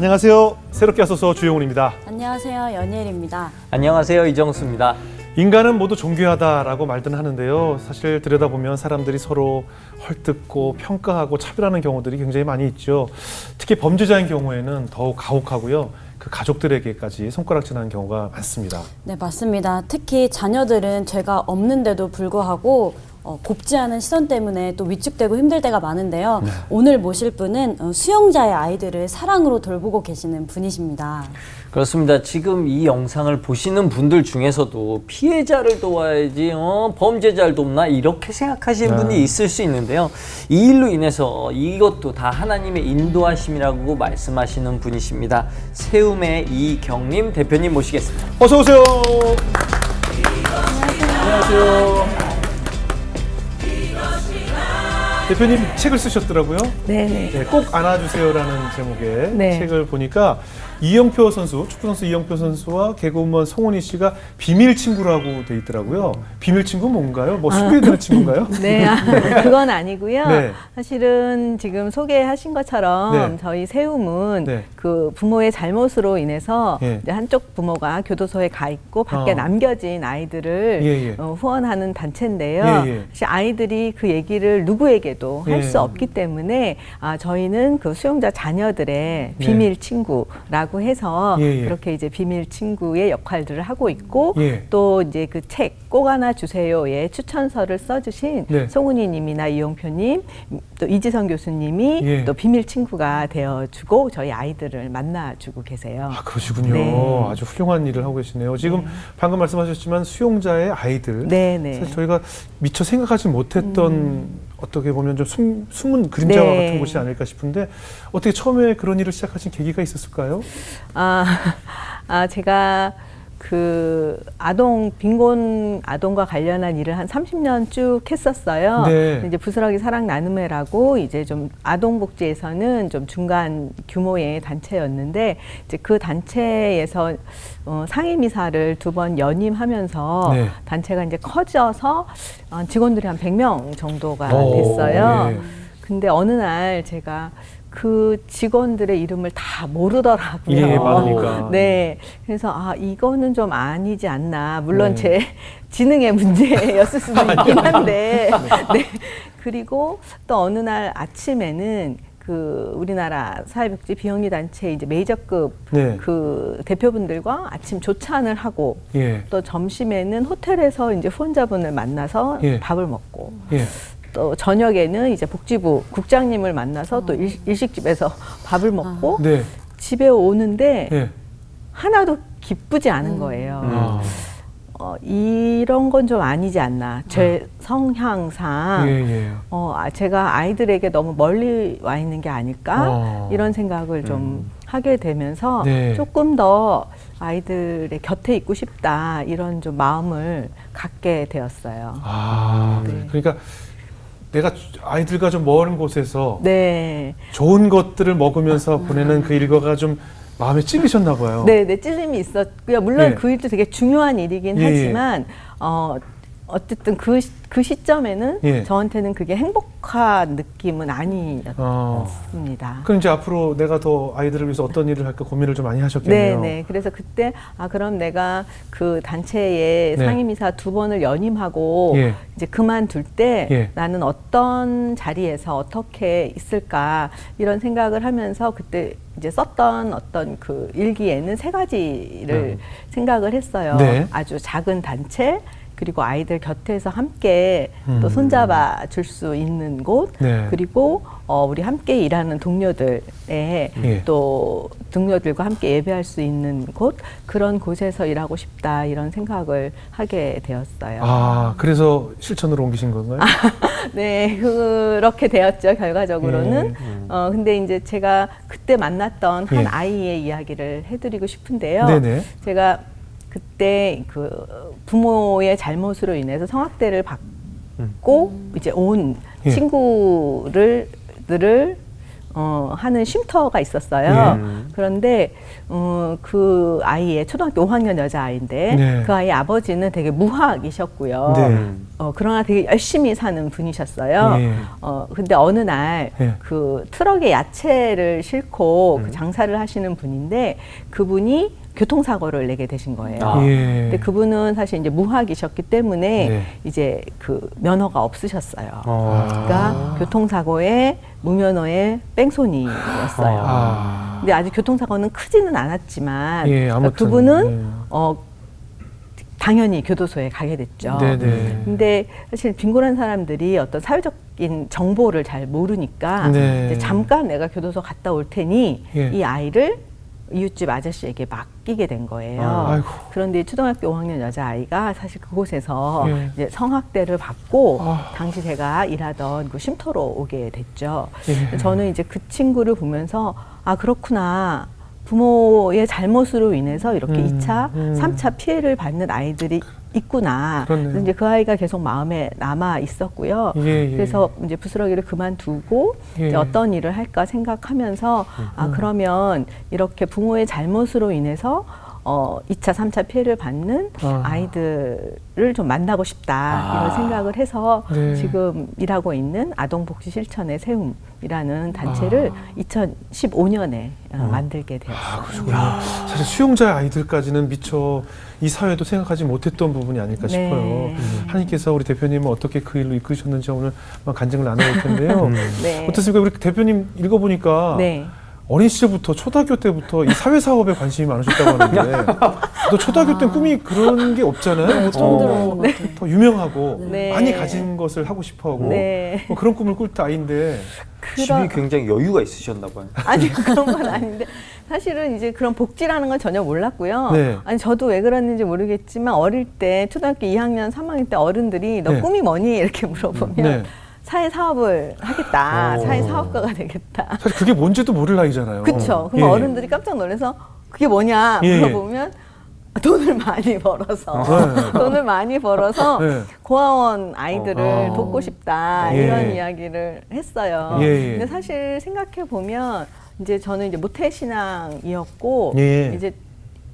안녕하세요. 새롭게 하소서 주영훈입니다. 안녕하세요. 연예일입니다. 안녕하세요. 이정수입니다. 인간은 모두 존귀하다라고 말든 하는데요. 사실 들여다보면 사람들이 서로 헐뜯고 평가하고 차별하는 경우들이 굉장히 많이 있죠. 특히 범죄자인 경우에는 더욱 가혹하고요. 그 가족들에게까지 손가락질하는 경우가 많습니다. 네, 맞습니다. 특히 자녀들은 죄가 없는데도 불구하고 곱지 않은 시선 때문에 또 위축되고 힘들 때가 많은데요. 네. 오늘 모실 분은 수용자의 아이들을 사랑으로 돌보고 계시는 분이십니다. 그렇습니다. 지금 이 영상을 보시는 분들 중에서도 피해자를 도와야지 범죄자를 돕나 이렇게 생각하시는 분이 있을 수 있는데요. 이 일로 인해서 이것도 다 하나님의 인도하심이라고 말씀하시는 분이십니다. 세움의 이경림 대표님 모시겠습니다. 어서 오세요. 안녕하세요. 대표님 책을 쓰셨더라고요. 네. 네, 꼭 안아주세요라는 제목의 네. 책을 보니까 이영표 선수, 축구 선수 이영표 선수와 개그우먼 송은희 씨가 비밀 친구라고 돼 있더라고요. 비밀 친구 뭔가요? 뭐 숨겨야 친구인가요? 네, 그건 아니고요. 네. 사실은 지금 소개하신 것처럼 네. 저희 세움은 네. 그 부모의 잘못으로 인해서 예. 이제 한쪽 부모가 교도소에 가 있고 밖에 남겨진 아이들을 예, 예. 후원하는 단체인데요. 예, 예. 사실 아이들이 그 얘기를 누구에게도 할 예. 수 없기 때문에 저희는 그 수용자 자녀들의 비밀 친구라고 해서 예, 예. 그렇게 이제 비밀 친구의 역할들을 하고 있고 예. 또 이제 그 책 꼭 하나 주세요의 추천서를 써주신 네. 송은희님이나 이용표님 또 이지선 교수님이 예. 또 비밀 친구가 되어주고 저희 아이들을 만나주고 계세요. 아, 그러시군요. 네. 아주 훌륭한 일을 하고 계시네요. 지금 방금 말씀하셨지만 수용자의 아이들. 네네. 사실 저희가 미처 생각하지 못했던 어떻게 보면 좀 숨은 그림자와 네. 같은 곳이 아닐까 싶은데 어떻게 처음에 그런 일을 시작하신 계기가 있었을까요? 제가 그 빈곤 아동과 관련한 일을 한 30년 쭉 했었어요. 네. 이제 부스러기 사랑 나눔회라고 이제 좀 아동복지에서는 좀 중간 규모의 단체였는데 이제 그 단체에서 상임이사를 2번 연임하면서 네. 단체가 이제 커져서 직원들이 한 100명 정도가 오, 됐어요. 예. 근데 어느 날 제가 그 직원들의 이름을 다 모르더라고요. 예, 많으니까. 네. 그래서 이거는 좀 아니지 않나. 물론 네. 제 지능의 문제였을 수도 있긴 한데. 네. 그리고 또 어느 날 아침에는 그 우리나라 사회복지 비영리 단체 이제 메이저급 네. 그 대표분들과 아침 조찬을 하고 예. 또 점심에는 호텔에서 이제 후원자분을 만나서 예. 밥을 먹고 예. 또 저녁에는 이제 복지부 국장님을 만나서 또 일식집에서 밥을 먹고 네. 집에 오는데 예. 하나도 기쁘지 않은 거예요. 아. 이런 건 좀 아니지 않나. 제 성향상 예, 예. 제가 아이들에게 너무 멀리 와 있는 게 아닐까 이런 생각을 좀 하게 되면서 네. 조금 더 아이들의 곁에 있고 싶다 이런 좀 마음을 갖게 되었어요. 네. 그러니까 내가 아이들과 좀 먼 곳에서 네. 좋은 것들을 먹으면서 보내는 그 일과가 좀 마음에 찔리셨나 봐요. 네, 찔림이 있었고요. 물론 예. 그 일도 되게 중요한 일이긴 예, 하지만 어쨌든 그 시점에는 예. 저한테는 그게 행복한 느낌은 아니었습니다. 그럼 이제 앞으로 내가 더 아이들을 위해서 어떤 일을 할까 고민을 좀 많이 하셨겠네요. 네. 그래서 그때 그럼 내가 그 단체의 네. 상임이사 2번을 연임하고 예. 이제 그만둘 때 예. 나는 어떤 자리에서 어떻게 있을까 이런 생각을 하면서 그때 이제 썼던 어떤 그 일기에는 3가지를 생각을 했어요. 네. 아주 작은 단체, 그리고 아이들 곁에서 함께 또 손잡아 줄 수 있는 곳, 네. 그리고 우리 함께 일하는 동료들의 예. 또 동료들과 함께 예배할 수 있는 곳, 그런 곳에서 일하고 싶다 이런 생각을 하게 되었어요. 그래서 실천으로 옮기신 건가요? 네, 그렇게 되었죠, 결과적으로는. 예. 근데 이제 제가 그때 만났던 한 예. 아이의 이야기를 해드리고 싶은데요. 네네. 제가 그때 그 부모의 잘못으로 인해서 성학대를 받고 이제 온 예. 친구들을 하는 쉼터가 있었어요. 예. 그런데 그 아이의 초등학교 5학년 여자아이인데 네. 그 아이의 아버지는 되게 무학이셨고요. 네. 그러나 되게 열심히 사는 분이셨어요. 예. 근데 어느 날 예. 그 트럭에 야채를 싣고 그 장사를 하시는 분인데 그분이 교통사고를 내게 되신 거예요. 아. 예. 근데 그분은 사실 이제 무학이셨기 때문에 네. 이제 그 면허가 없으셨어요. 아. 그러니까 교통사고에 무면허의 뺑소니였어요. 아. 근데 아직 교통사고는 크지는 않았지만 예, 아무튼. 그분은 예. 당연히 교도소에 가게 됐죠. 네네. 근데 사실 빈곤한 사람들이 어떤 사회적인 정보를 잘 모르니까 네. 이제 잠깐 내가 교도소 갔다 올 테니 예. 이 아이를 이웃집 아저씨에게 맡기게 된 거예요. 아이고. 그런데 초등학교 5학년 여자아이가 사실 그곳에서 예. 이제 성학대를 받고 아. 당시 제가 일하던 그 쉼터로 오게 됐죠. 예. 저는 이제 그 친구를 보면서 아 그렇구나. 부모의 잘못으로 인해서 이렇게 2차, 3차 피해를 받는 아이들이 있구나. 그렇네요. 그래서 이제 그 아이가 계속 마음에 남아 있었고요. 예, 예. 그래서 이제 부스러기를 그만두고 예. 이제 어떤 일을 할까 생각하면서 아 그러면 이렇게 부모의 잘못으로 인해서 2차, 3차 피해를 받는 아. 아이들을 좀 만나고 싶다 아. 이런 생각을 해서 네. 지금 일하고 있는 아동복지 실천의 세움이라는 단체를 2015년에 만들게 되었습니다. 사실 수용자 아이들까지는 미처 이 사회도 생각하지 못했던 부분이 아닐까 네. 싶어요. 하나님께서 우리 대표님은 어떻게 그 일로 이끄셨는지 오늘 간증을 나눠볼 텐데요. 네. 어떻습니까? 우리 대표님 읽어보니까 네. 어린 시절부터 초등학교 때부터 이 사회사업에 관심이 많으셨다고 하는데 또 초등학교 때 꿈이 그런 게 없잖아요. 처음 들어보는 것 같아요. 더 유명하고 네. 많이 가진 것을 하고 싶어하고 네. 뭐 그런 꿈을 꿀 때 아이인데 집이 굉장히 여유가 있으셨나 봐요. 아니 그런 건 아닌데 사실은 이제 그런 복지라는 건 전혀 몰랐고요. 네. 아니 저도 왜 그랬는지 모르겠지만 어릴 때 초등학교 2학년, 3학년 때 어른들이 너 네. 꿈이 뭐니 이렇게 물어보면 네. 사회 사업을 하겠다, 오. 사회 사업가가 되겠다. 사실 그게 뭔지도 모를 나이잖아요. 그렇죠. 그럼 예. 어른들이 깜짝 놀라서 그게 뭐냐 예. 물어보면 돈을 많이 벌어서 네. 돈을 많이 벌어서 네. 고아원 아이들을 돕고 싶다 예. 이런 이야기를 했어요. 예, 예. 근데 사실 생각해 보면 이제 저는 이제 모태 신앙이었고 예. 이제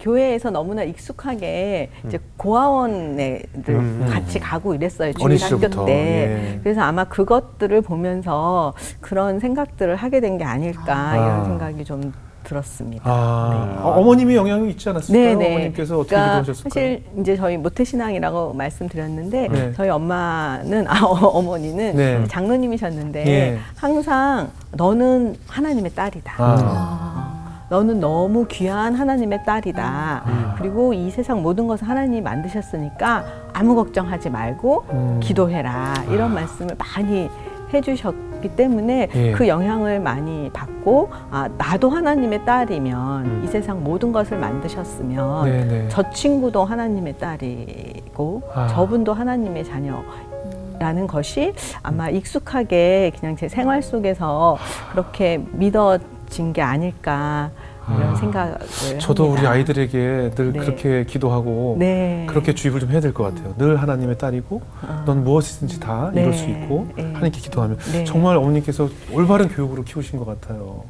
교회에서 너무나 익숙하게 이제 고아원 애들 같이 가고 이랬어요. 어린 주일학교 시절부터. 때. 예. 그래서 아마 그것들을 보면서 그런 생각들을 하게 된 게 아닐까 이런 생각이 좀 들었습니다. 아, 어머님이 영향이 있지 않았을까요? 네네. 어머님께서 어떻게 그러니까 기도하셨을까요? 사실 이제 저희 모태신앙이라고 말씀드렸는데 네. 저희 엄마는 어머니는 네. 장로님이셨는데 예. 항상 너는 하나님의 딸이다. 너는 너무 귀한 하나님의 딸이다. 그리고 이 세상 모든 것을 하나님이 만드셨으니까 아무 걱정하지 말고 기도해라. 이런 말씀을 많이 해주셨기 때문에 예. 그 영향을 많이 받고 아 나도 하나님의 딸이면 이 세상 모든 것을 만드셨으면 네네. 저 친구도 하나님의 딸이고 아. 저분도 하나님의 자녀라는 것이 아마 익숙하게 그냥 제 생활 속에서 그렇게 믿어진 게 아닐까 이런 생각을 저도 합니다. 우리 아이들에게 늘 네. 그렇게 기도하고 네. 그렇게 주입을 좀 해야 될 것 같아요. 늘 하나님의 딸이고 넌 무엇이든지 다 네. 이룰 수 있고 네. 하나님께 기도하면 네. 정말 어머님께서 올바른 교육으로 키우신 것 같아요.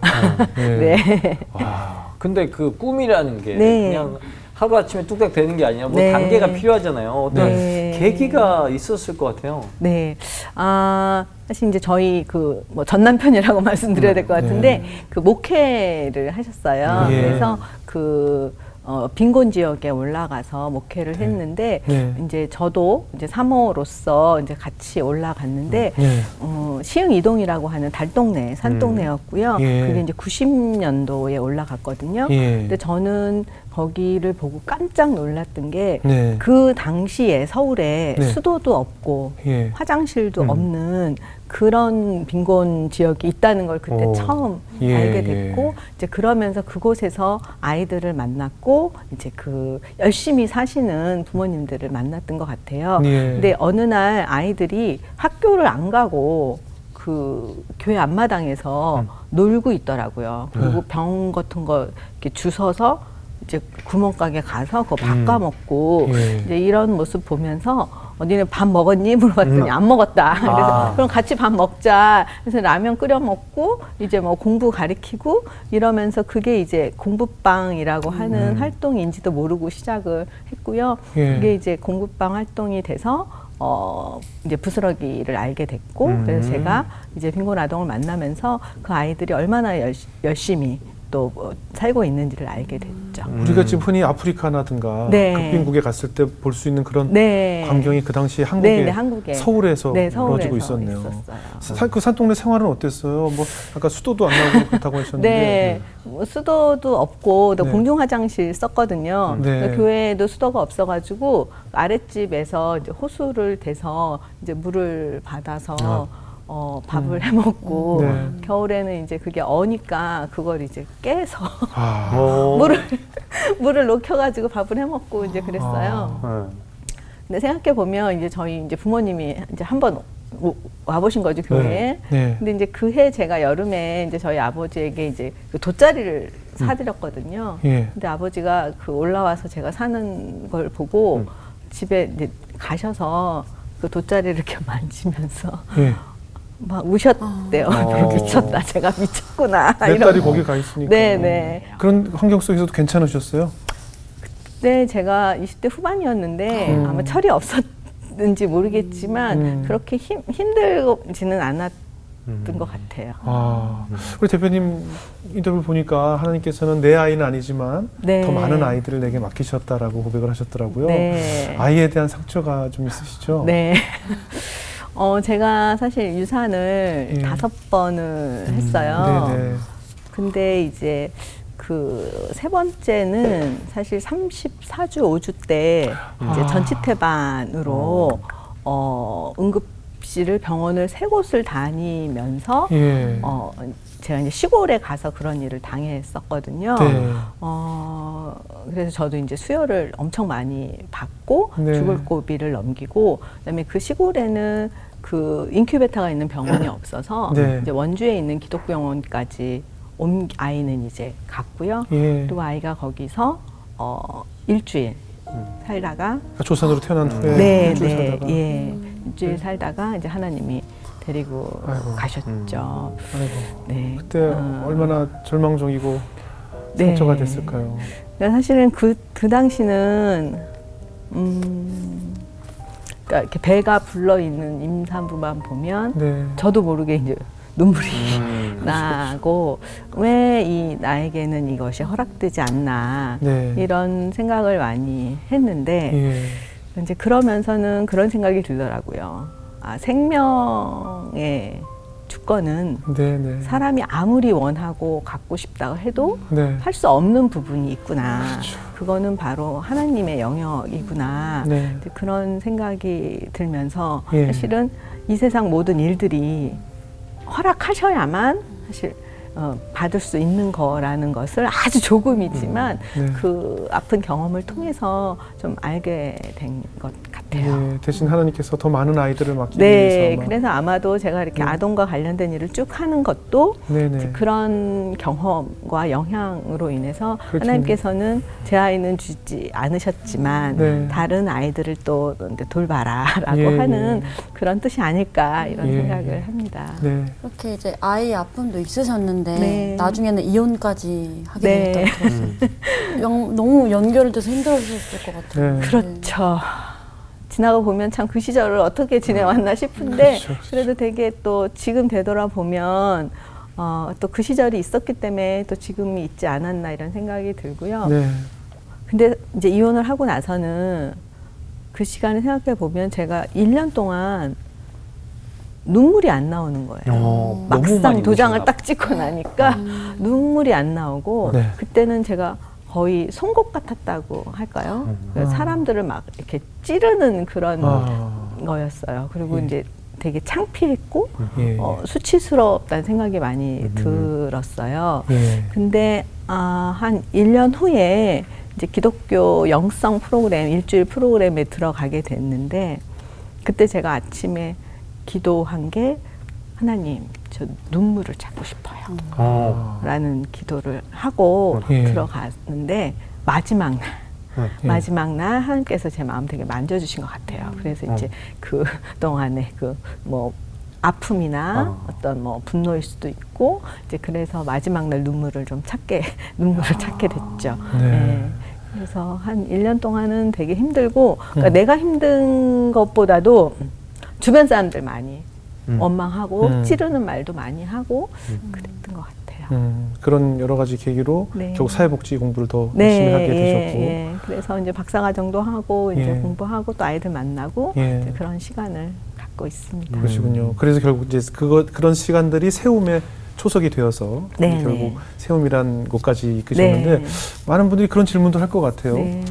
네. 와. 근데 그 꿈이라는 게 네. 그냥 하루아침에 뚝딱 되는 게 아니라 뭐 네. 단계가 필요하잖아요. 어떤 네. 계기가 있었을 것 같아요. 네. 아, 사실 이제 저희 그 뭐 전 남편이라고 말씀드려야 될 것 같은데 그 목회를 하셨어요. 예. 그래서 그 빈곤 지역에 올라가서 목회를 했는데 네. 이제 저도 이제 사모로서 이제 같이 올라갔는데 네. 시흥 이동이라고 하는 달동네, 산동네였고요. 예. 그게 이제 90년도에 올라갔거든요. 예. 근데 저는 거기를 보고 깜짝 놀랐던 게 네. 그 당시에 서울에 네. 수도도 없고 예. 화장실도 없는 그런 빈곤 지역이 있다는 걸 그때 오. 처음 예, 알게 됐고 예. 이제 그러면서 그곳에서 아이들을 만났고 이제 그 열심히 사시는 부모님들을 만났던 것 같아요. 예. 근데 어느 날 아이들이 학교를 안 가고 그 교회 앞마당에서 놀고 있더라고요. 그리고 병 같은 거 이렇게 주워서 이제 구멍가게 가서 그거 바꿔 먹고 예. 이제 이런 모습 보면서 니네 밥 먹었니? 물어봤더니 안 먹었다. 그래서 아. 그럼 같이 밥 먹자. 그래서 라면 끓여 먹고 이제 뭐 공부 가르치고 이러면서 그게 이제 공부방이라고 하는 활동인지도 모르고 시작을 했고요. 예. 그게 이제 공부방 활동이 돼서 이제 부스러기를 알게 됐고 그래서 제가 이제 빈곤 아동을 만나면서 그 아이들이 얼마나 열심히 또 살고 있는지를 알게 됐죠. 우리가 지금 흔히 아프리카나든가 네. 극빈국에 갔을 때 볼 수 있는 그런 네. 광경이 그 당시 네, 네, 한국에 한국에. 서울에서 네, 이루어지고 서울에서 있었네요. 있었어요. 그 산동네 생활은 어땠어요? 뭐 아까 수도도 안 나오고 그렇다고 하셨는데. 네, 뭐 수도도 없고 또 네. 공중 화장실 썼거든요. 네. 그러니까 교회에도 수도가 없어가지고 아랫집에서 이제 호수를 대서 이제 물을 받아서 밥을 해 먹고 네. 겨울에는 이제 그게 어니까 그걸 이제 깨서 아, 어. 물을 녹여가지고 밥을 해 먹고 이제 그랬어요. 네. 근데 생각해 보면 이제 저희 이제 부모님이 이제 한번 와보신 거죠 교회에. 네. 근데 이제 그 해 제가 여름에 이제 저희 아버지에게 이제 그 돗자리를 사드렸거든요. 예. 근데 아버지가 그 올라와서 제가 사는 걸 보고 집에 이제 가셔서 그 돗자리를 이렇게 만지면서 예. 막 우셨대요. 미쳤다. 제가 미쳤구나. 내 딸이 이러면서. 거기 가 있으니까. 네네. 그런 환경 속에서도 괜찮으셨어요? 네, 제가 20대 후반이었는데 아마 철이 없었는지 모르겠지만 그렇게 힘들지는 않았던 것 같아요. 아, 우리 대표님 인터뷰 보니까 하나님께서는 내 아이는 아니지만 네. 더 많은 아이들을 내게 맡기셨다라고 고백을 하셨더라고요. 네. 아이에 대한 상처가 좀 있으시죠? 네. 제가 사실 유산을 예. 5번을 했어요. 네네. 근데 이제 그 세 번째는 사실 34주, 5주 때 이제 전치태반으로 응급실을 병원을 3곳을 다니면서 예. 제가 이제 시골에 가서 그런 일을 당했었거든요. 네. 그래서 저도 이제 수혈을 엄청 많이 받고 네. 죽을 고비를 넘기고 그다음에 그 시골에는 그 인큐베터가 있는 병원이 없어서 네. 이제 원주에 있는 기독병원까지 온 아이는 이제 갔고요. 예. 그리고 아이가 거기서 일주일 살다가 조산으로 태어난 후에 네, 일주일 네, 살다가. 예, 일주일 살다가 이제 하나님이 데리고 아이고. 가셨죠. 아이고. 네. 그때 얼마나 절망적이고 네. 상처가 됐을까요? 그러니까 사실은 그 당시는 그러니까 이렇게 배가 불러 있는 임산부만 보면 네. 저도 모르게 이제 눈물이 나고 왜 이 나에게는 이것이 허락되지 않나 네. 이런 생각을 많이 했는데 예. 이제 그러면서는 그런 생각이 들더라고요. 생명의 주권은 네네. 사람이 아무리 원하고 갖고 싶다고 해도 네. 할 수 없는 부분이 있구나. 그렇죠. 그거는 바로 하나님의 영역이구나. 네. 이제 그런 생각이 들면서 예. 사실은 이 세상 모든 일들이 허락하셔야만 사실 받을 수 있는 거라는 것을 아주 조금이지만 네. 그 아픈 경험을 통해서 좀 알게 된 것 같아요. 예, 대신 하나님께서 더 많은 아이들을 맡기기 네, 위해서 아마. 그래서 아마도 제가 이렇게 네. 아동과 관련된 일을 쭉 하는 것도 네네. 이제 그런 경험과 영향으로 인해서 그렇겠네요. 하나님께서는 제 아이는 주지 않으셨지만 네. 다른 아이들을 또 이제 돌봐라라고 예, 하는 예. 그런 뜻이 아닐까 이런 예, 생각을 예. 합니다. 네. 이렇게 이제 아이 아픔도 있으셨는데 네. 나중에는 이혼까지 하게 네. 되었다고 들었어요. 너무 연결돼서 힘들었을 것 같아요. 네. 그렇죠. 지나고 보면 참 그 시절을 어떻게 지내왔나 싶은데 그렇죠, 그렇죠. 그래도 되게 또 지금 되돌아보면 또 그 시절이 있었기 때문에 또 지금이 있지 않았나 이런 생각이 들고요. 네. 근데 이제 이혼을 하고 나서는 그 시간을 생각해 보면 제가 1년 동안 눈물이 안 나오는 거예요. 너무 막상 많이 도장을 우셨나 딱 찍고 나니까 눈물이 안 나오고 네. 그때는 제가 거의 송곳 같았다고 할까요? 그래서 사람들을 막 이렇게 찌르는 그런 거였어요. 그리고 이제 되게 창피했고 예. 수치스럽다는 생각이 많이 들었어요. 예. 근데 한 1년 후에 이제 기독교 영성 프로그램, 일주일 프로그램에 들어가게 됐는데 그때 제가 아침에 기도한 게 하나님, 저 눈물을 찾고 싶어요. 라는 기도를 하고 예. 들어갔는데 마지막 날 마지막 날 하나님께서 제 마음 되게 만져주신 것 같아요. 그래서 이제 그 동안에 그 뭐 아픔이나 어떤 뭐 분노일 수도 있고 이제 그래서 마지막 날 눈물을 찾게 됐죠. 네. 네. 그래서 한 1년 동안은 되게 힘들고 그러니까 내가 힘든 것보다도 주변 사람들 많이 원망하고 찌르는 말도 많이 하고 그랬던 것 같아요. 그런 여러 가지 계기로 네. 결국 사회복지 공부를 더 열심히 하게 되셨고. 예. 그래서 이제 박사과정도 하고 이제 예. 공부하고 또 아이들 만나고 예. 이제 그런 시간을 갖고 있습니다. 그러시군요. 그래서 결국 이제 그런 시간들이 세움의 초석이 되어서 네, 결국 네. 세움이란 곳까지 이끄셨는데 네. 많은 분들이 그런 질문도 할 것 같아요. 네.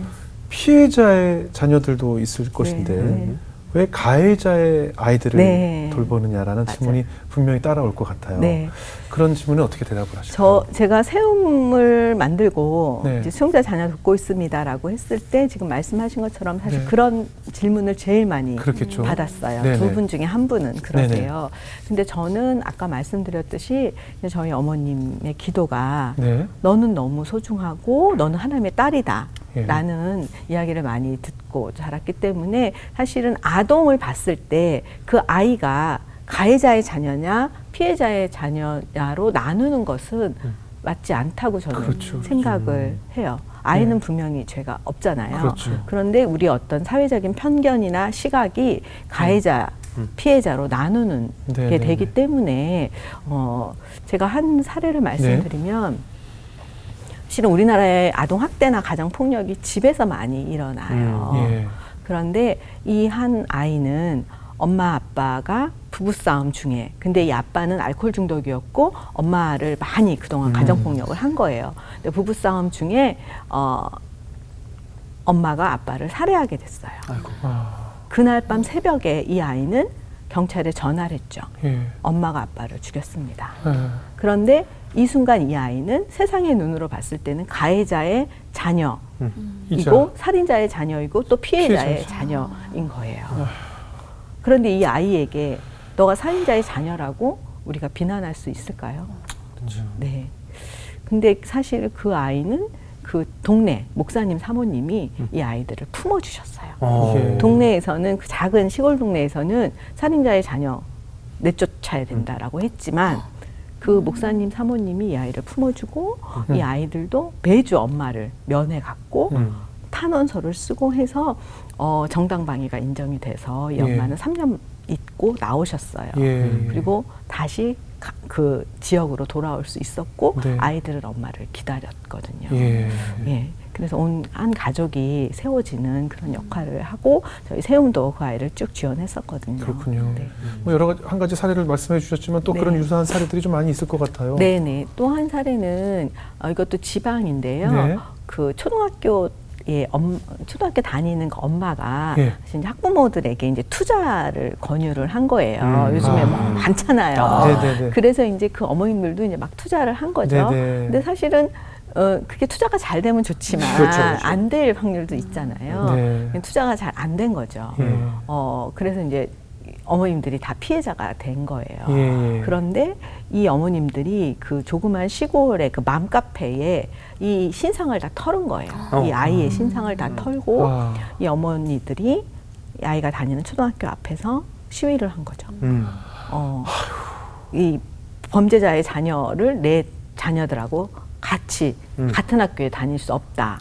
피해자의 자녀들도 있을 것인데 네. 왜 가해자의 아이들을 네. 돌보느냐라는 맞아요. 질문이 분명히 따라올 것 같아요. 네. 그런 질문에 어떻게 대답을 하실까요? 제가 세움을 만들고 네. 이제 수용자 자녀 돕고 있습니다라고 했을 때 지금 말씀하신 것처럼 사실 네. 그런 질문을 제일 많이 그렇겠죠. 받았어요. 네네. 두 분 중에 한 분은 그러세요. 근데 저는 아까 말씀드렸듯이 저희 어머님의 기도가 네. 너는 너무 소중하고 너는 하나님의 딸이다. 예. 라는 이야기를 많이 듣고 자랐기 때문에 사실은 아동을 봤을 때 그 아이가 가해자의 자녀냐 피해자의 자녀냐로 나누는 것은 맞지 않다고 저는 그렇죠. 생각을 해요. 아이는 분명히 죄가 없잖아요. 그렇죠. 그런데 우리 어떤 사회적인 편견이나 시각이 가해자, 피해자로 나누는 게 네네네. 되기 때문에 제가 한 사례를 말씀드리면 실은 우리나라의 아동 학대나 가정 폭력이 집에서 많이 일어나요. 예. 그런데 이 한 아이는 엄마 아빠가 부부싸움 중에 근데 이 아빠는 알코올 중독이었고 엄마를 많이 그동안 가정폭력을 한 거예요. 근데 부부싸움 중에 엄마가 아빠를 살해하게 됐어요. 아이고. 그날 밤 새벽에 이 아이는 경찰에 전화를 했죠. 예. 엄마가 아빠를 죽였습니다. 예. 그런데 이 순간 이 아이는 세상의 눈으로 봤을 때는 가해자의 자녀이고 이자. 살인자의 자녀이고 또 피해자의 피해자죠. 자녀인 거예요. 그런데 이 아이에게 너가 살인자의 자녀라고 우리가 비난할 수 있을까요? 네. 근데 사실 그 아이는 그 동네 목사님 사모님이 이 아이들을 품어주셨어요. 예. 동네에서는 그 작은 시골 동네에서는 살인자의 자녀 내쫓아야 된다라고 했지만 그 목사님 사모님이 이 아이를 품어주고 이 아이들도 매주 엄마를 면회 갔고 탄원서를 쓰고 해서 정당방위가 인정이 돼서 이 예. 엄마는 3년 있고 나오셨어요. 예. 그리고 다시 그 지역으로 돌아올 수 있었고 네. 아이들은 엄마를 기다렸거든요. 예. 예. 그래서 온 한 가족이 세워지는 그런 역할을 하고 저희 세움도 그 아이를 쭉 지원했었거든요. 그렇군요. 네. 뭐 여러 가지 한 가지 사례를 말씀해 주셨지만 또 네. 그런 유사한 사례들이 좀 많이 있을 것 같아요. 네네. 또 한 사례는 이것도 지방인데요. 네. 그 초등학교 다니는 그 엄마가 예. 사실 이제 학부모들에게 이제 투자를 권유를 한 거예요. 요즘에 뭐 많잖아요. 네네네. 그래서 이제 그 어머님들도 이제 막 투자를 한 거죠. 네네. 근데 사실은 그게 투자가 잘 되면 좋지만 그렇죠, 그렇죠. 안 될 확률도 있잖아요. 네. 투자가 잘 안 된 거죠. 예. 그래서 이제 어머님들이 다 피해자가 된 거예요. 예. 그런데 이 어머님들이 그 조그만 시골의 그 맘카페에 이 신상을 다 털은 거예요. 이 아이의 신상을 다 털고 와. 이 어머니들이 이 아이가 다니는 초등학교 앞에서 시위를 한 거죠. 이 범죄자의 자녀를 내 자녀들하고 같이 같은 학교에 다닐 수 없다.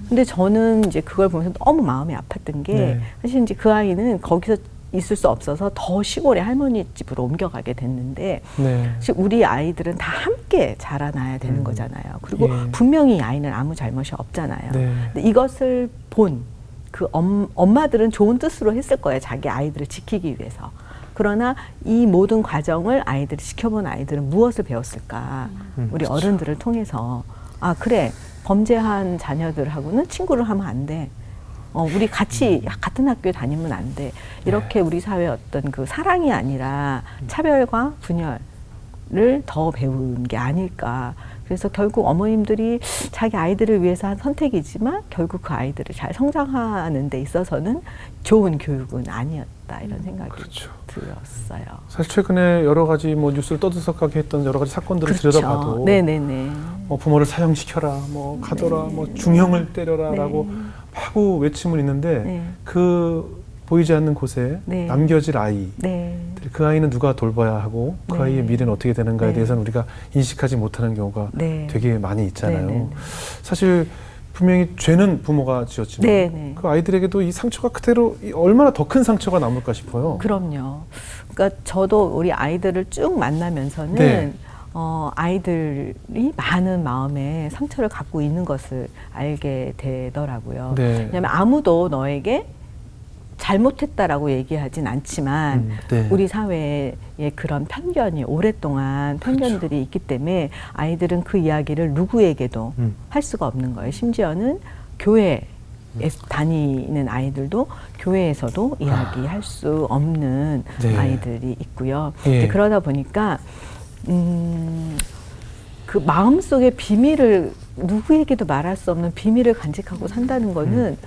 근데 저는 이제 그걸 보면서 너무 마음이 아팠던 게 네. 사실 이제 그 아이는 거기서 있을 수 없어서 더 시골의 할머니 집으로 옮겨가게 됐는데 네. 사실 우리 아이들은 다 함께 자라나야 되는 거잖아요. 그리고 예. 분명히 이 아이는 아무 잘못이 없잖아요. 네. 근데 이것을 본 그 엄마들은 좋은 뜻으로 했을 거예요. 자기 아이들을 지키기 위해서. 그러나 이 모든 과정을 아이들이 지켜본 아이들은 무엇을 배웠을까? 우리 어른들을 통해서 아 그래 범죄한 자녀들하고는 친구를 하면 안 돼. 우리 같이 같은 학교에 다니면 안 돼. 이렇게 우리 사회의 어떤 그 사랑이 아니라 차별과 분열을 더 배운 게 아닐까. 그래서 결국 어머님들이 자기 아이들을 위해서 한 선택이지만 결국 그 아이들을 잘 성장하는 데 있어서는 좋은 교육은 아니었다. 이런 생각이 그렇죠. 들었어요. 사실 최근에 여러 가지 뭐 뉴스를 떠들썩하게 했던 여러 가지 사건들을 그렇죠. 들여다봐도 네네네. 부모를 사형시켜라, 뭐 가둬라, 뭐 중형을 때려라라고 하고 외침을 있는데 네. 그 보이지 않는 곳에 네. 남겨질 아이, 네. 그 아이는 누가 돌봐야 하고 그 네. 아이의 미래는 어떻게 되는가에 네. 대해서는 우리가 인식하지 못하는 경우가 네. 되게 많이 있잖아요. 네, 네, 네. 사실 분명히 죄는 부모가 지었지만 네, 네. 그 아이들에게도 이 상처가 그대로 얼마나 더 큰 상처가 남을까 싶어요. 그럼요. 그러니까 저도 우리 아이들을 쭉 만나면서는 네. 아이들이 많은 마음에 상처를 갖고 있는 것을 알게 되더라고요. 네. 왜냐하면 아무도 너에게 잘못했다라고 얘기하진 않지만 네. 우리 사회에 그런 편견이 오랫동안 편견들이 있기 때문에 아이들은 그 이야기를 누구에게도 할 수가 없는 거예요. 심지어는 교회에 다니는 아이들도 교회에서도 이야기할 수 없는 네. 아이들이 있고요. 예. 이제 그러다 보니까 그 마음속의 비밀을 누구에게도 말할 수 없는 비밀을 간직하고 산다는 거는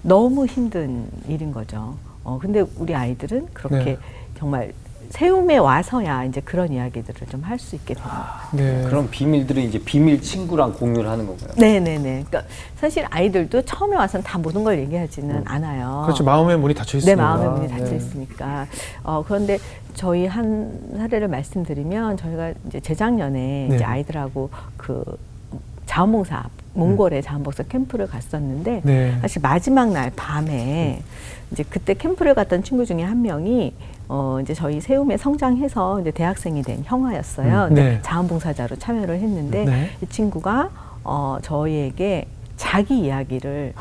너무 힘든 일인 거죠. 근데 우리 아이들은 그렇게 네. 정말 세움에 와서야 이제 그런 이야기들을 좀 할 수 있게 됩니다. 네. 그런 비밀들을 이제 비밀 친구랑 공유를 하는 건가요? 네네네. 그러니까 사실 아이들도 처음에 와서는 다 모든 걸 얘기하지는 않아요. 그렇죠. 마음의 문이 닫혀 내 있습니다. 마음의 문이 닫혀 네. 있으니까. 그런데 저희 한 사례를 말씀드리면 저희가 이제 재작년에 네. 이제 아이들하고 그 자원봉사 몽골에 자원봉사 캠프를 갔었는데 네. 사실 마지막 날 밤에 이제 그때 캠프를 갔던 친구 중에 한 명이 이제 저희 세움에 성장해서 이제 대학생이 된 형아였어요. 근데 네. 자원봉사자로 참여를 했는데 네. 이 친구가 저희에게 자기 이야기를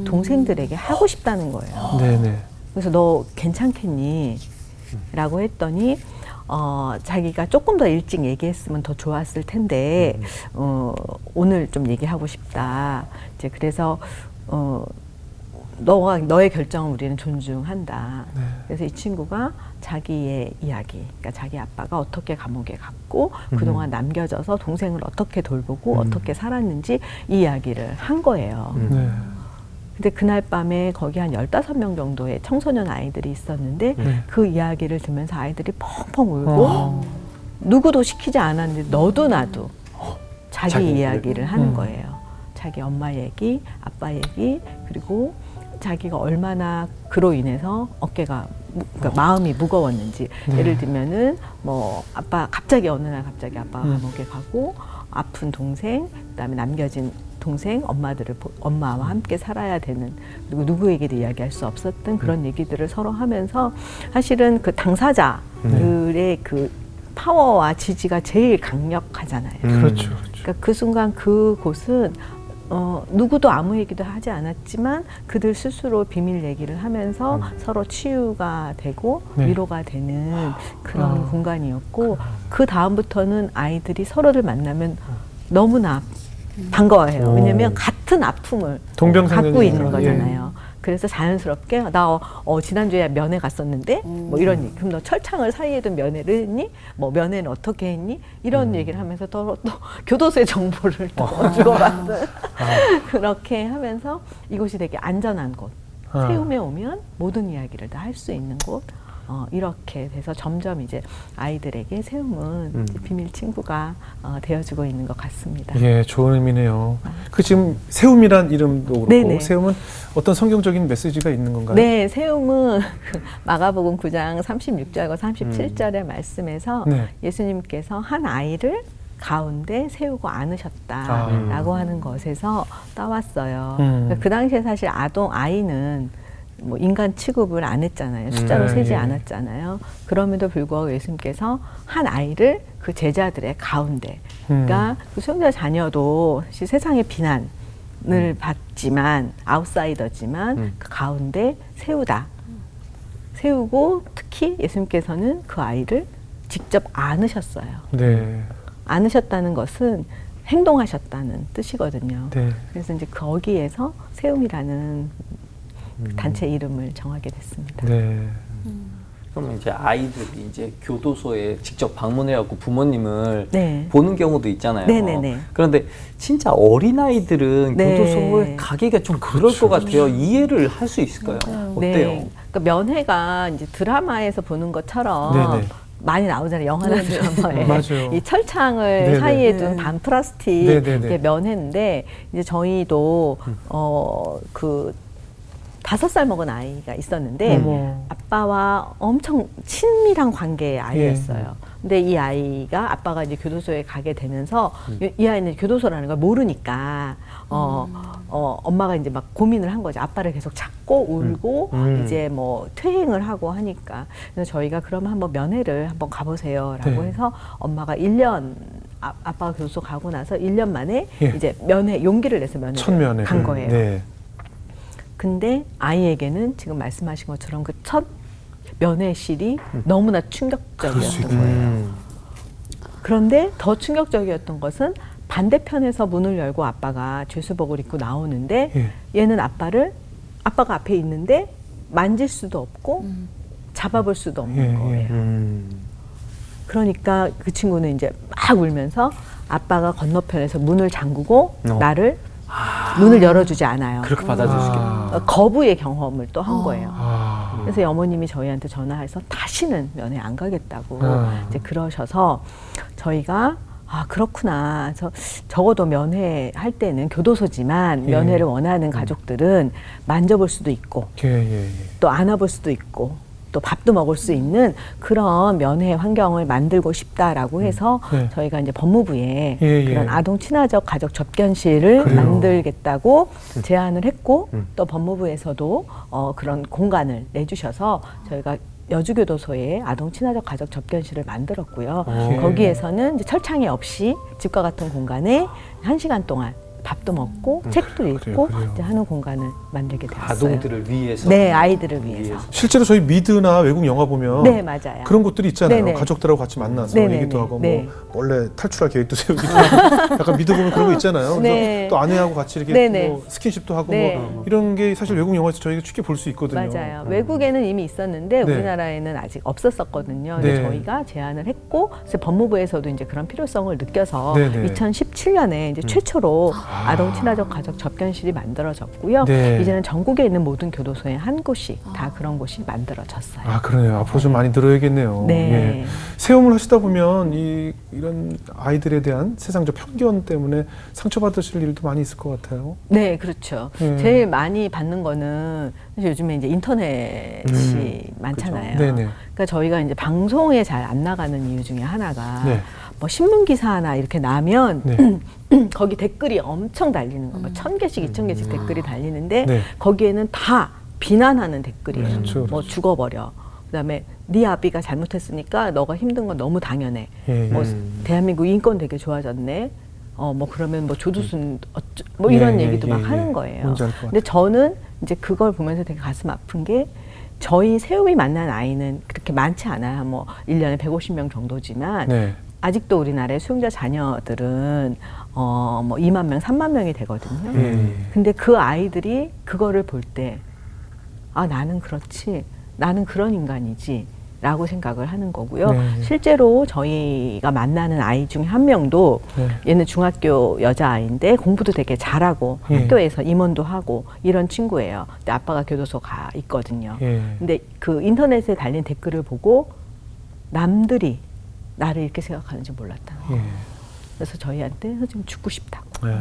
동생들에게 하고 싶다는 거예요. 네네. 그래서 너 괜찮겠니? 라고 했더니 자기가 조금 더 일찍 얘기했으면 더 좋았을 텐데 오늘 좀 얘기하고 싶다. 이제 그래서 너의 결정을 우리는 존중한다. 네. 그래서 이 친구가 자기의 이야기, 그러니까 자기 아빠가 어떻게 감옥에 갔고 그동안 남겨져서 동생을 어떻게 돌보고 어떻게 살았는지 이 이야기를 한 거예요. 네. 근데 그날 밤에 거기 한 15명 정도의 청소년 아이들이 있었는데 네. 그 이야기를 들으면서 아이들이 펑펑 울고 누구도 시키지 않았는데 너도 나도 자기 자기 이야기를 하는 거예요. 자기 엄마 얘기, 아빠 얘기, 그리고 자기가 얼마나 그로 인해서 어깨가 그러니까 마음이 무거웠는지. 네. 예를 들면은 뭐 갑자기 어느 날 갑자기 아빠가 감옥에 가고 아픈 동생, 그다음에 남겨진 동생, 엄마와 함께 살아야 되는, 그리고 누구에게도 이야기할 수 없었던 그런 얘기들을 서로 하면서 사실은 그 당사자들의 그 파워와 지지가 제일 강력하잖아요. 그렇죠. 그렇죠. 그러니까 그 순간 그곳은 누구도 아무 얘기도 하지 않았지만 그들 스스로 비밀 얘기를 하면서 서로 치유가 되고 네. 위로가 되는 그런 공간이었고 그 다음부터는 아이들이 서로를 만나면 너무나 반가워해요. 왜냐하면 같은 아픔을 갖고 있는 거잖아요. 그래서 자연스럽게 나 지난주에 면회 갔었는데 뭐 이런 얘기. 그럼 너 철창을 사이에 둔 면회를 했니? 뭐 면회는 어떻게 했니? 이런 얘기를 하면서 또 교도소의 정보를 또 주고받는 그렇게 하면서 이곳이 되게 안전한 곳. 세움에 오면 모든 이야기를 다 할 수 있는 곳. 이렇게 돼서 점점 이제 아이들에게 세움은 이제 비밀 친구가 되어주고 있는 것 같습니다. 예, 좋은 의미네요. 그 지금 세움이란 이름도 그렇고 네네. 세움은 어떤 성경적인 메시지가 있는 건가요? 네, 세움은 마가복음 9장 36절과 37절의 말씀에서 네. 예수님께서 한 아이를 가운데 세우고 안으셨다라고 하는 것에서 따왔어요. 그러니까 그 당시에 사실 아이는 뭐 인간 취급을 안 했잖아요. 숫자로 세지 않았잖아요. 그럼에도 불구하고 예수님께서 한 아이를 그 제자들의 가운데, 그러니까 그 수용자 자녀도 사실 세상의 비난을 받지만 아웃사이더지만 그 가운데 세우고 특히 예수님께서는 그 아이를 직접 안으셨어요. 네. 안으셨다는 것은 행동하셨다는 뜻이거든요. 네. 그래서 이제 거기에서 세움이라는 단체 이름을 정하게 됐습니다. 네. 그러면 이제 아이들이 이제 교도소에 직접 방문해갖고 부모님을 네. 보는 경우도 있잖아요. 네네네. 그런데 진짜 어린 아이들은 네. 교도소에 가기가 좀 그럴 것 같아요. 이해를 할 수 있을까요? 어때요? 네. 그러니까 면회가 이제 드라마에서 보는 것처럼 네네. 많이 나오잖아요. 영화나 드라마에. 맞아요. 이 철창을 네네. 사이에 둔 반 플라스틱 네네네. 이게 면회인데 이제 저희도 그 5살 먹은 아이가 있었는데 어머. 아빠와 엄청 친밀한 관계의 아이였어요. 근데 이 아이가 아빠가 이제 교도소에 가게 되면서 이 아이는 교도소라는 걸 모르니까 엄마가 이제 막 고민을 한 거죠. 아빠를 계속 찾고 울고 이제 뭐 퇴행을 하고 하니까 그래서 저희가 그러면 한번 면회를 한번 가보세요라고 네. 해서 엄마가 1년 아빠가 교도소 가고 나서 1년 만에 예. 이제 면회 용기를 내서 첫 면회를 면회 간 거예요. 네. 근데 아이에게는 지금 말씀하신 것처럼 그 첫 면회실이 너무나 충격적이었던 거예요. 그런데 더 충격적이었던 것은 반대편에서 문을 열고 아빠가 죄수복을 입고 나오는데 얘는 아빠가 앞에 있는데 만질 수도 없고 잡아볼 수도 없는 거예요. 그러니까 그 친구는 이제 막 울면서 아빠가 건너편에서 문을 잠그고 나를 문을 열어주지 않아요. 그렇게 받아주시겠네요. 거부의 경험을 또 한 거예요. 아. 그래서 어머님이 저희한테 전화해서 다시는 면회 안 가겠다고 이제 그러셔서 저희가 그렇구나. 적어도 면회할 때는 교도소지만 면회를 원하는 가족들은 만져볼 수도 있고 또 안아볼 수도 있고 또 밥도 먹을 수 있는 그런 면회 환경을 만들고 싶다라고 해서 저희가 이제 법무부에 그런 아동 친화적 가족 접견실을 만들겠다고 제안을 했고 또 법무부에서도 그런 공간을 내주셔서 저희가 여주교도소에 아동 친화적 가족 접견실을 만들었고요. 거기에서는 이제 철창이 없이 집과 같은 공간에 1시간 동안 밥도 먹고 책도 읽고 그래요. 이제 하는 공간을 만들게 되었어요. 아동들을 위해서. 네, 아이들을 위해서. 실제로 저희 미드나 외국 영화 보면 네, 맞아요. 그런 곳들이 있잖아요. 네네. 가족들하고 같이 만나서 네네네. 얘기도 하고 네. 뭐 원래 탈출할 계획도 세우기도 하고 약간 미드 보면 그런 거 있잖아요. 그래서 네. 또 아내하고 같이 이렇게 네네. 뭐 스킨십도 하고 네. 뭐 이런 게 사실 외국 영화에서 저희가 쉽게 볼 수 있거든요. 맞아요. 외국에는 이미 있었는데 네. 우리나라에는 아직 없었었거든요. 네. 근데 저희가 제안을 했고, 그래서 법무부에서도 이제 그런 필요성을 느껴서 네네. 2017년에 이제 최초로 아동 친화적 가족 접견실이 만들어졌고요. 네. 이제는 전국에 있는 모든 교도소에 한 곳이 다 그런 곳이 만들어졌어요. 아 그러네요. 앞으로 좀 많이 늘어야겠네요. 네. 예. 세움을 하시다 보면 이런 아이들에 대한 세상적 편견 때문에 상처받으실 일도 많이 있을 것 같아요. 네, 그렇죠. 제일 많이 받는 거는 사실 요즘에 이제 인터넷이 많잖아요. 네네. 그러니까 저희가 이제 방송에 잘 안 나가는 이유 중에 하나가 네. 뭐 신문 기사 하나 이렇게 나면 네. 거기 댓글이 엄청 달리는 거, 뭐 1000개씩, 2000개씩 댓글이 달리는데 네. 거기에는 다 비난하는 댓글이에요. 그렇죠, 뭐 그렇죠. 죽어버려. 그다음에 네 아비가 잘못했으니까 너가 힘든 건 너무 당연해. 예, 뭐 예. 대한민국 인권 되게 좋아졌네. 뭐 그러면 뭐 조두순 뭐 이런 예, 얘기도 예, 막 예. 하는 거예요. 뭔지 알 것 근데 저는 이제 그걸 보면서 되게 가슴 아픈 게 저희 세움이 만난 아이는 그렇게 많지 않아요. 뭐 1년에 150명 정도지만 네. 아직도 우리나라의 수용자 자녀들은 뭐 2만 명, 3만 명이 되거든요. 근데 그 아이들이 그거를 볼 때 나는 그렇지. 나는 그런 인간이지. 라고 생각을 하는 거고요. 네. 실제로 저희가 만나는 아이 중에 한 명도 네. 얘는 중학교 여자아이인데 공부도 되게 잘하고 예. 학교에서 임원도 하고 이런 친구예요. 근데 아빠가 교도소 가 있거든요. 예. 근데 그 인터넷에 달린 댓글을 보고 남들이 나를 이렇게 생각하는지 몰랐다는 거예요. 예. 그래서 저희한테 좀 죽고 싶다고 예.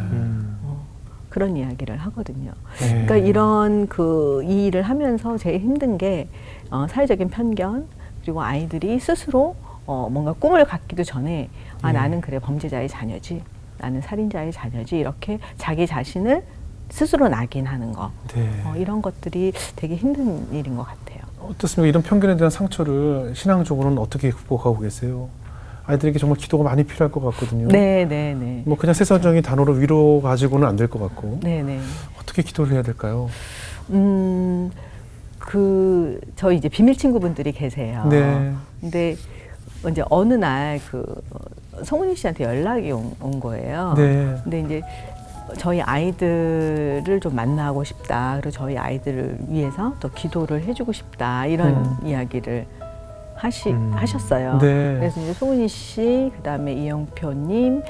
그런 이야기를 하거든요. 예. 그러니까 이런 이 일을 하면서 제일 힘든 게 사회적인 편견 그리고 아이들이 스스로 뭔가 꿈을 갖기도 전에 나는 그래 범죄자의 자녀지, 나는 살인자의 자녀지 이렇게 자기 자신을 스스로 낙인하는 거 네. 이런 것들이 되게 힘든 일인 것 같아요. 어떻습니까? 이런 편견에 대한 상처를 신앙적으로는 어떻게 극복하고 계세요? 아이들에게 정말 기도가 많이 필요할 것 같거든요. 네, 네, 네. 뭐 그냥 세상적인 단어로 위로 가지고는 안 될 것 같고. 네, 네. 어떻게 기도를 해야 될까요? 저희 이제 비밀 친구분들이 계세요. 네. 근데 이제 어느 날 송은희 씨한테 연락이 온 거예요. 네. 근데 이제 저희 아이들을 좀 만나고 싶다. 그리고 저희 아이들을 위해서 또 기도를 해주고 싶다. 이런 이야기를 하셨어요. 네. 그래서 이제 송은희 씨, 그다음에 이영표님,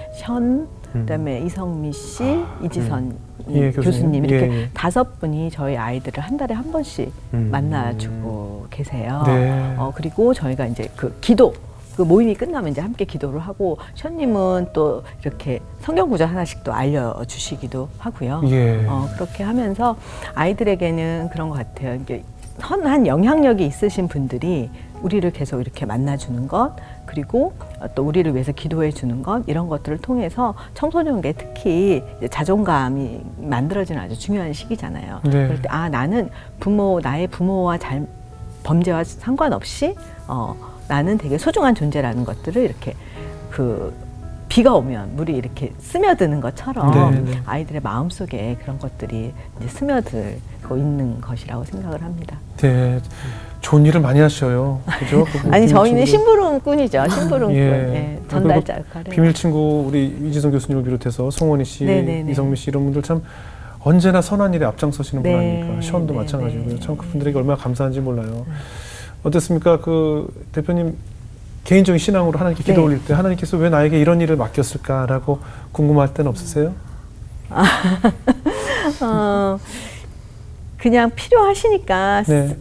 그다음에 이성미 씨, 이지선 예, 교수님 이렇게 예, 예. 5분이 저희 아이들을 한 달에 한 번씩 만나주고 계세요. 네. 그리고 저희가 이제 그 기도 그 모임이 끝나면 이제 함께 기도를 하고 션님은 또 이렇게 성경 구절 하나씩 또 알려주시기도 하고요. 예. 그렇게 하면서 아이들에게는 그런 것 같아요. 이게 선한 영향력이 있으신 분들이 우리를 계속 이렇게 만나주는 것, 그리고 또 우리를 위해서 기도해 주는 것, 이런 것들을 통해서 청소년기에 특히 이제 자존감이 만들어지는 아주 중요한 시기잖아요. 네. 그럴 때 나는 나의 부모와 범죄와 상관없이 나는 되게 소중한 존재라는 것들을 이렇게 비가 오면 물이 이렇게 스며드는 것처럼 네, 네. 아이들의 마음속에 그런 것들이 이제 스며들고 있는 것이라고 생각을 합니다. 네. 좋은 일을 많이 하셔요. 그죠? 아니 저희는 심부름꾼이죠. 심부름꾼. 예. 전달자 역할을. 비밀 친구 우리 이지성 교수님을 비롯해서 송원희 씨, 네네네. 이성미 씨 이런 분들 참 언제나 선한 일에 앞장서시는 분 네. 아닙니까? 시험도 네, 마찬가지고요. 네. 참 그분들에게 얼마나 감사한지 몰라요. 어땠습니까? 그 대표님 개인적인 신앙으로 하나님께 기도 네. 올릴 때 하나님께서 왜 나에게 이런 일을 맡겼을까라고 궁금할 때는 없으세요? 그냥 필요하시니까 네.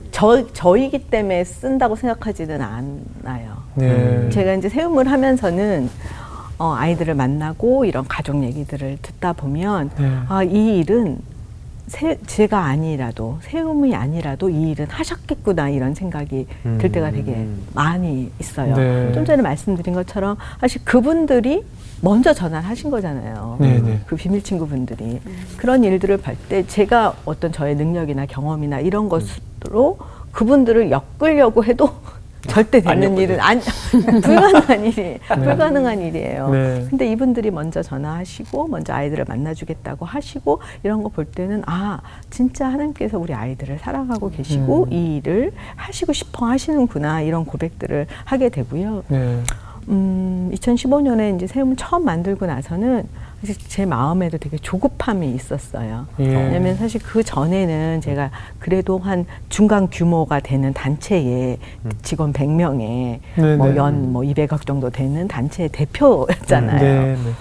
저이기 때문에 쓴다고 생각하지는 않아요. 네. 제가 이제 세움을 하면서는 아이들을 만나고 이런 가족 얘기들을 듣다 보면 네. 이 일은 제가 아니라도 세움이 아니라도 이 일은 하셨겠구나 이런 생각이 들 때가 되게 많이 있어요. 네. 좀 전에 말씀드린 것처럼 사실 그분들이 먼저 전화를 하신 거잖아요. 네, 네. 그 비밀 친구분들이 그런 일들을 볼 때 제가 어떤 저의 능력이나 경험이나 이런 것으로 그분들을 엮으려고 해도 절대 되는 일은 불가능한 일이 불가능한 일이에요. 네. 근데 이분들이 먼저 전화하시고 먼저 아이들을 만나주겠다고 하시고 이런 거 볼 때는 진짜 하나님께서 우리 아이들을 사랑하고 계시고 이 일을 하시고 싶어 하시는구나 이런 고백들을 하게 되고요. 네. 2015년에 이제 세움을 처음 만들고 나서는 사실 제 마음에도 되게 조급함이 있었어요. 예. 왜냐하면 사실 그 전에는 제가 그래도 한 중간 규모가 되는 단체에 직원 100명에 네네. 연 200억 정도 되는 단체의 대표였잖아요. 네, 네.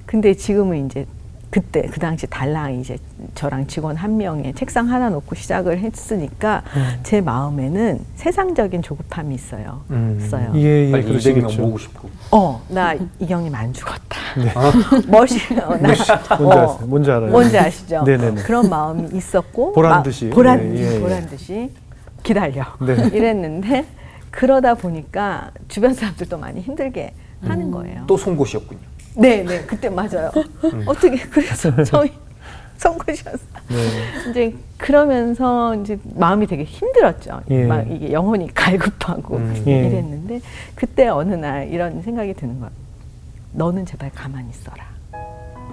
근데 지금은 이제 그 당시 달랑 이제 저랑 직원 1명에 책상 하나 놓고 시작을 했으니까 제 마음에는 세상적인 조급함이 있어요. 예, 빨리 200명 그러시겠죠. 모으고 싶고. 나 이경님 안 죽었다. 네. 뭔지 뭔지 알아요. 뭔지 아시죠? 네네네. 그런 마음이 있었고 보란 듯이. 보란 예. 듯이 기다려 네. 이랬는데 그러다 보니까 주변 사람들도 많이 힘들게 하는 거예요. 또 송곳이었군요. 네, 그때 맞아요. 어떻게 그래서 저희 송곳이었어요. 네. 이제 그러면서 이제 마음이 되게 힘들었죠. 예. 막 이게 영혼이 갈급하고 예. 이랬는데 그때 어느 날 이런 생각이 드는 거예요. 너는 제발 가만히 있어라.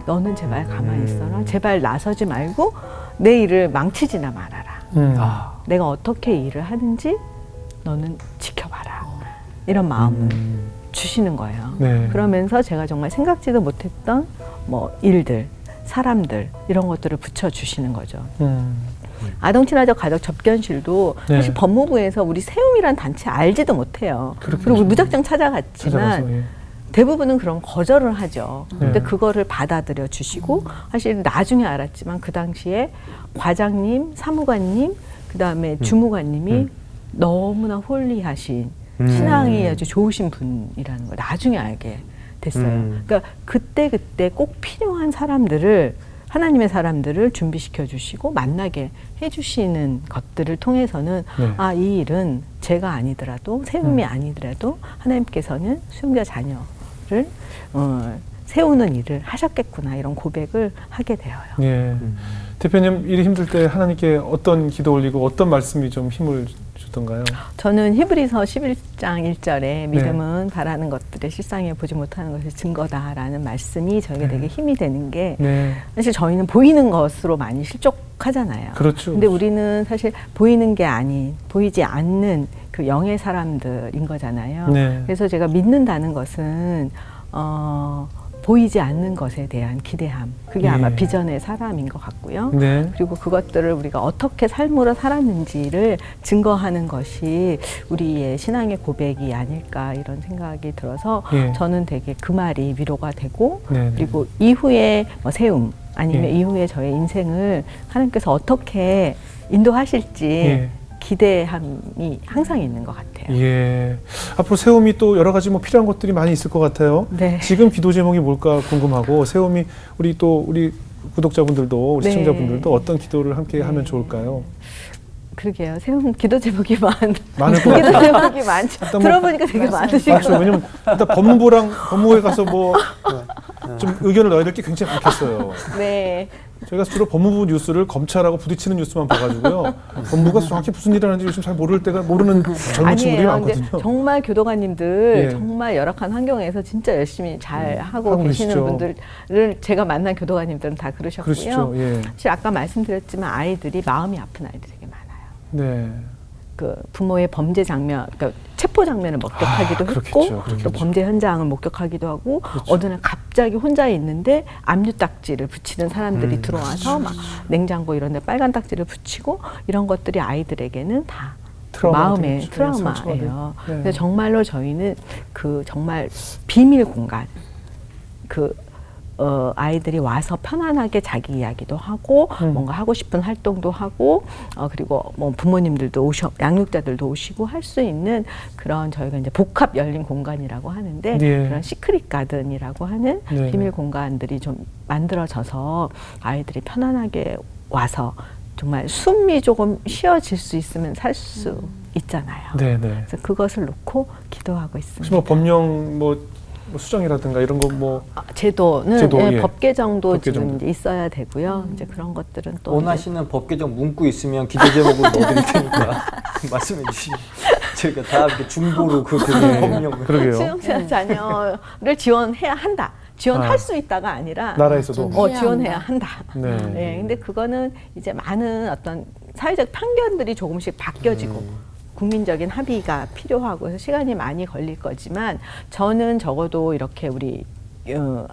너는 제발 가만히 있어라. 제발 나서지 말고 내 일을 망치지나 말아라. 내가 어떻게 일을 하는지 너는 지켜봐라. 이런 마음을 주시는 거예요. 네. 그러면서 제가 정말 생각지도 못했던 일들, 사람들 이런 것들을 붙여주시는 거죠. 아동 친화적 가족 접견실도 네. 사실 법무부에서 우리 세움이란 단체 알지도 못해요. 그렇겠죠. 그리고 무작정 찾아갔지만 찾아가서, 예. 대부분은 그런 거절을 하죠. 근데 네. 그거를 받아들여 주시고 사실 나중에 알았지만 그 당시에 과장님, 사무관님, 그다음에 주무관님이 너무나 홀리하신 신앙이 아주 좋으신 분이라는 걸 나중에 알게 됐어요. 그러니까 그때 꼭 필요한 사람들을 하나님의 사람들을 준비시켜 주시고 만나게 해주시는 것들을 통해서는 네. 이 일은 제가 아니더라도 세움이 아니더라도 하나님께서는 수용자 자녀를 세우는 일을 하셨겠구나 이런 고백을 하게 되어요. 예. 대표님 일이 힘들 때 하나님께 어떤 기도 올리고 어떤 말씀이 좀 힘을 주던가요? 저는 히브리서 11장 1절에 믿음은 바라는 것들의 실상에 보지 못하는 것의 증거다라는 말씀이 저에게 되게 힘이 되는 게 사실 저희는 보이는 것으로 많이 실족하잖아요. 그렇죠. 근데 우리는 사실 보이는 게 아닌 보이지 않는 그 영의 사람들인 거잖아요. 네. 그래서 제가 믿는다는 것은 보이지 않는 것에 대한 기대함. 그게 아마 비전의 사람인 것 같고요. 네. 그리고 그것들을 우리가 어떻게 삶으로 살았는지를 증거하는 것이 우리의 신앙의 고백이 아닐까 이런 생각이 들어서 저는 되게 그 말이 위로가 되고 그리고 이후에 세움 아니면 이후에 저의 인생을 하나님께서 어떻게 인도하실지 기대함이 항상 있는 것 같아요. 예. 앞으로 세움이 또 여러 가지 뭐 필요한 것들이 많이 있을 것 같아요. 네. 지금 기도 제목이 뭘까 궁금하고 세움이 우리 구독자분들도 우리 네. 시청자분들도 어떤 기도를 함께 하면 좋을까요? 그러게요. 세움 기도 제목이 많을 것 기도 같아요. 제목이 많죠. 일단 뭐 들어보니까 되게 많으신 것 맞죠. 같아요. 왜냐면 일단 법무부에 가서 뭐 좀 의견을 넣어야 될 게 굉장히 많겠어요. 네. 저희가 주로 법무부 뉴스를 검찰하고 부딪히는 뉴스만 봐가지고요. 법무부가 정확히 무슨 일을 하는지 요즘 잘 모르는 젊은 친구들이 아니에요. 많거든요. 근데 정말 교도관님들 예. 정말 열악한 환경에서 진짜 열심히 잘 하고 하고 계시는 계시죠. 분들을 제가 만난 교도관님들은 다 그러셨고요. 그러시죠. 예. 사실 아까 말씀드렸지만 아이들이 마음이 아픈 아이들이 되게 많아요. 네. 그 부모의 범죄 장면, 그러니까 체포 장면을 목격하기도 그렇겠죠, 했고 그렇겠죠. 또 범죄 현장을 목격하기도 하고 그렇죠. 어느 날 갑자기 혼자 있는데 압류 딱지를 붙이는 사람들이 들어와서 막 냉장고 이런 데 빨간 딱지를 붙이고 이런 것들이 아이들에게는 다 트라우마가 마음의 되겠죠. 트라우마예요. 네. 그래서 정말로 저희는 그 정말 비밀 공간 아이들이 와서 편안하게 자기 이야기도 하고 뭔가 하고 싶은 활동도 하고 그리고 뭐 부모님들도 양육자들도 오시고 할 수 있는 그런 저희가 이제 복합 열린 공간이라고 하는데 네. 그런 시크릿 가든이라고 하는 네. 비밀 공간들이 좀 만들어져서 아이들이 편안하게 와서 정말 숨이 조금 쉬어질 수 있으면 살 수 있잖아요. 네, 네. 그래서 그것을 놓고 기도하고 있습니다. 혹시 뭐 법령 뭐 수정이라든가 이런 거 뭐 제도는 제도, 예. 법 개정도 법 지금 개정도. 이제 있어야 되고요. 이제 그런 것들은 또 원하시는 법 개정 문구 있으면 기도 제목으로 넣어드릴 테니까 말씀해 주시면 저희가 다 이렇게 중보로 그 법령을 그러게요. 수용자 자녀를 지원해야 한다. 지원할 아. 수 있다가 아니라 나라에서도 해야 지원해야 한다. 네. 네, 근데 그거는 이제 많은 어떤 사회적 편견들이 조금씩 바뀌어지고 국민적인 합의가 필요하고 해서 시간이 많이 걸릴 거지만 저는 적어도 이렇게 우리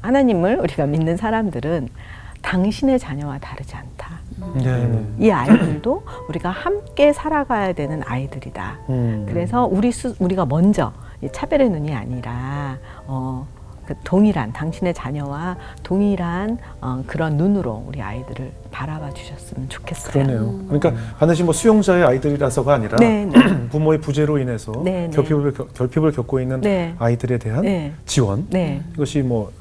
하나님을 우리가 믿는 사람들은 당신의 자녀와 다르지 않다. 네. 이 아이들도 우리가 함께 살아가야 되는 아이들이다. 그래서 우리가 먼저 이 차별의 눈이 아니라 그 동일한 당신의 자녀와 동일한 그런 눈으로 우리 아이들을 바라봐 주셨으면 좋겠어요. 그러네요. 그러니까 반드시 뭐 수용자의 아이들이라서가 아니라 네, 부모의 부재로 인해서 네, 네. 결핍을 겪고 있는 네. 아이들에 대한 네. 지원 네. 이것이 뭐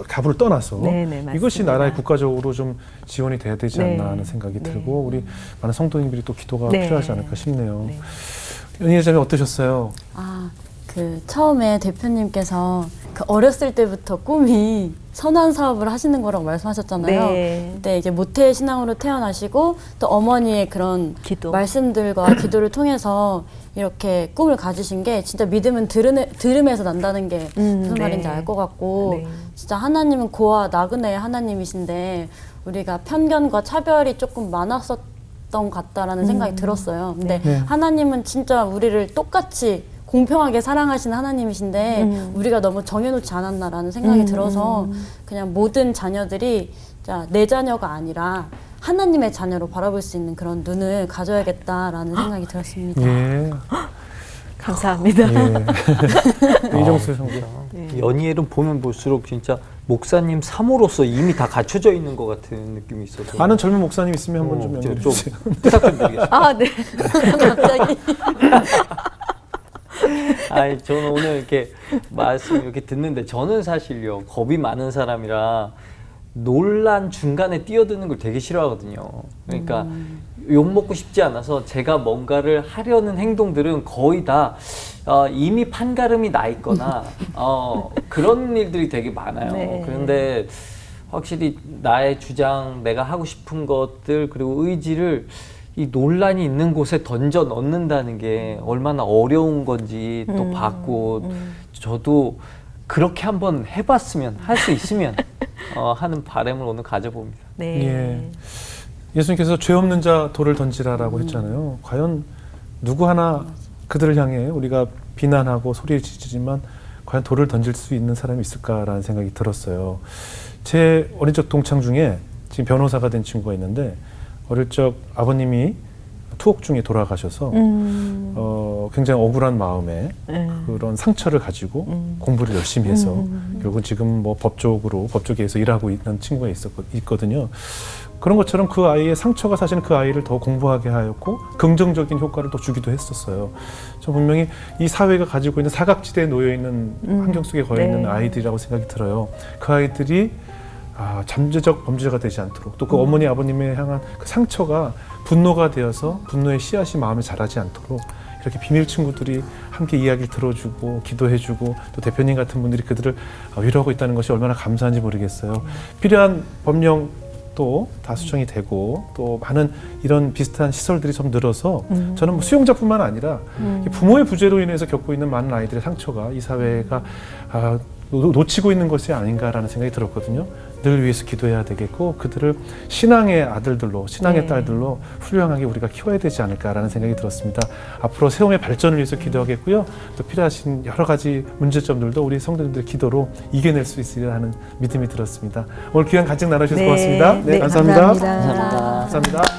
가부를 떠나서 네, 네, 맞습니다. 이것이 나라의 국가적으로 좀 지원이 돼야 되지 않나 네. 하는 생각이 네. 들고 우리 많은 성도님들이 또 기도가 네. 필요하지 않을까 싶네요. 네. 연희 회장님 어떠셨어요? 그 처음에 대표님께서 그 어렸을 때부터 꿈이 선한 사업을 하시는 거라고 말씀하셨잖아요. 네. 근데 이제 모태 신앙으로 태어나시고 또 어머니의 그런 기도. 말씀들과 기도를 통해서 이렇게 꿈을 가지신 게 진짜 믿음은 들음에서 난다는 게 무슨 네. 말인지 알 것 같고 네. 진짜 하나님은 고와 나그네의 하나님이신데 우리가 편견과 차별이 조금 많았었던 것 같다라는 생각이 들었어요. 근데 네. 하나님은 진짜 우리를 똑같이 공평하게 사랑하시는 하나님이신데 우리가 너무 정해놓지 않았나라는 생각이 들어서 그냥 모든 자녀들이 자, 내 자녀가 아니라 하나님의 자녀로 바라볼 수 있는 그런 눈을 가져야겠다라는 생각이 들었습니다. 예. 감사합니다. 예. 이정수 성도. 연희엘은 보면 볼수록 진짜 목사님 사모로서 이미 다 갖춰져 있는 것 같은 느낌이 있어서 아는 젊은 목사님 있으면 한번 좀 연결해 좀 주세요. 부탁 좀 드리겠습니다. 네. 갑자기 아니 저는 오늘 이렇게 말씀 이렇게 듣는데 저는 사실요 겁이 많은 사람이라 논란 중간에 뛰어드는 걸 되게 싫어하거든요. 그러니까 욕 먹고 싶지 않아서 제가 뭔가를 하려는 행동들은 거의 다 이미 판가름이 나 있거나 그런 일들이 되게 많아요. 네. 그런데 확실히 나의 주장, 내가 하고 싶은 것들 그리고 의지를 이 논란이 있는 곳에 던져 넣는다는 게 얼마나 어려운 건지 또 봤고 저도 그렇게 한번 해봤으면 할 수 있으면 하는 바람을 오늘 가져봅니다. 네. 예. 예수님께서 죄 없는 자 돌을 던지라라고 했잖아요. 과연 누구 하나 그들을 향해 우리가 비난하고 소리 지르지만 과연 돌을 던질 수 있는 사람이 있을까라는 생각이 들었어요. 제 어린 적 동창 중에 지금 변호사가 된 친구가 있는데 어릴 적 아버님이 투옥 중에 돌아가셔서 굉장히 억울한 마음에 그런 상처를 가지고 공부를 열심히 해서 결국은 지금 뭐 법조계에서 일하고 있는 친구가 있거든요. 그런 것처럼 그 아이의 상처가 사실은 그 아이를 더 공부하게 하였고 긍정적인 효과를 더 주기도 했었어요. 저 분명히 이 사회가 가지고 있는 사각지대에 놓여 있는 환경 속에 거해 있는 네. 아이들이라고 생각이 들어요. 그 아이들이 잠재적 범죄자가 되지 않도록 또 그 어머니 아버님에 향한 그 상처가 분노가 되어서 분노의 씨앗이 마음에 자라지 않도록 이렇게 비밀 친구들이 함께 이야기를 들어주고 기도해주고 또 대표님 같은 분들이 그들을 위로하고 있다는 것이 얼마나 감사한지 모르겠어요. 필요한 법령 또 다 수정이 되고 또 많은 이런 비슷한 시설들이 좀 늘어서 저는 뭐 수용자뿐만 아니라 부모의 부재로 인해서 겪고 있는 많은 아이들의 상처가 이 사회가 놓치고 있는 것이 아닌가라는 생각이 들었거든요. 늘 위해서 기도해야 되겠고 그들을 신앙의 아들들로 신앙의 딸들로 훌륭하게 우리가 키워야 되지 않을까라는 생각이 들었습니다. 앞으로 세움의 발전을 위해서 기도하겠고요. 또 필요하신 여러 가지 문제점들도 우리 성도님들의 기도로 이겨낼 수 있으리라 하는 믿음이 들었습니다. 오늘 귀한 간증 나눠주셔서 고맙습니다. 네, 감사합니다. 감사합니다. 감사합니다.